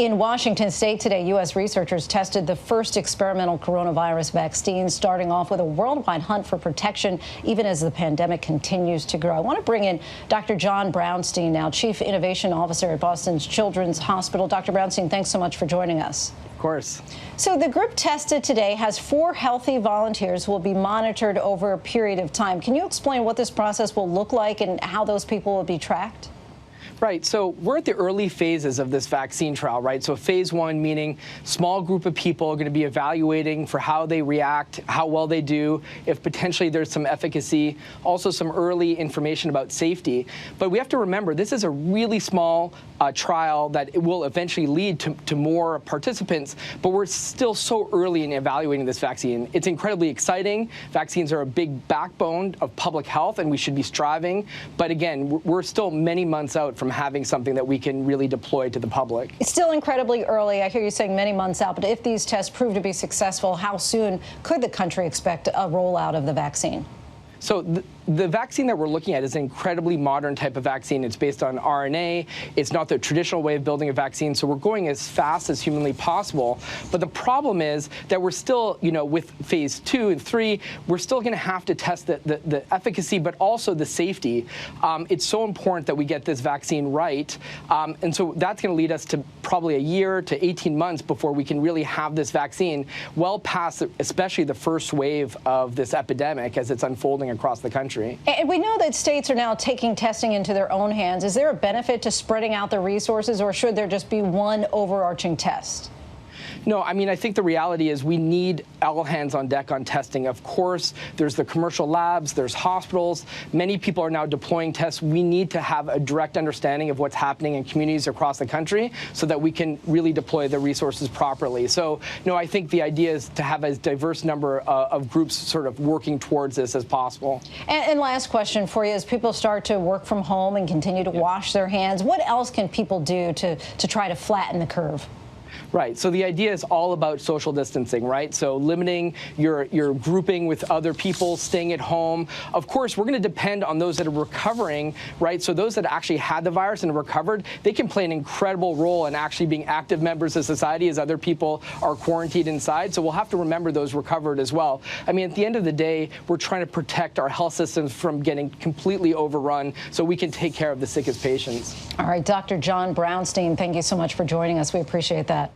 In Washington state today, U.S. researchers tested the first experimental coronavirus vaccine, starting off with a worldwide hunt for protection, even as the pandemic continues to grow. I want to bring in Dr. John Brownstein now, Chief Innovation Officer at Boston's Children's Hospital. Dr. Brownstein, thanks so much for joining us. Of course. So the group tested today has 4 healthy volunteers who will be monitored over a period of time. Can you explain what this process will look like and how those people will be tracked? Right. So we're at the early phases of this vaccine trial, right? So phase 1, meaning small group of people are going to be evaluating for how they react, how well they do, if potentially there's some efficacy, also some early information about safety. But we have to remember, this is a really small trial that it will eventually lead to more participants, but we're still so early in evaluating this vaccine. It's incredibly exciting. Vaccines are a big backbone of public health, and we should be striving. But again, we're still many months out from having something that we can really deploy to the public. It's still incredibly early. I hear you saying many months out, but if these tests prove to be successful, how soon could the country expect a rollout of the vaccine? So the vaccine that we're looking at is an incredibly modern type of vaccine. It's based on RNA. It's not the traditional way of building a vaccine, so we're going as fast as humanly possible. But the problem is that we're still, with phase 2 and 3, we're still going to have to test the efficacy, but also the safety. It's so important that we get this vaccine right. And so that's going to lead us to probably a year to 18 months before we can really have this vaccine well past, especially the first wave of this epidemic as it's unfolding across the country. And we know that states are now taking testing into their own hands. Is there a benefit to spreading out the resources, or should there just be one overarching test? No, I mean, I think the reality is we need all hands on deck on testing. Of course, there's the commercial labs, there's hospitals. Many people are now deploying tests. We need to have a direct understanding of what's happening in communities across the country so that we can really deploy the resources properly. So, I think the idea is to have as diverse number of groups sort of working towards this as possible. And last question for you, as people start to work from home and continue to wash their hands, what else can people do to try to flatten the curve? Right. So the idea is all about social distancing, right? So limiting your grouping with other people, staying at home. Of course, we're going to depend on those that are recovering, right? So those that actually had the virus and recovered, they can play an incredible role in actually being active members of society as other people are quarantined inside. So we'll have to remember those recovered as well. I mean, at the end of the day, we're trying to protect our health systems from getting completely overrun so we can take care of the sickest patients. All right, Dr. John Brownstein, thank you so much for joining us. We appreciate that.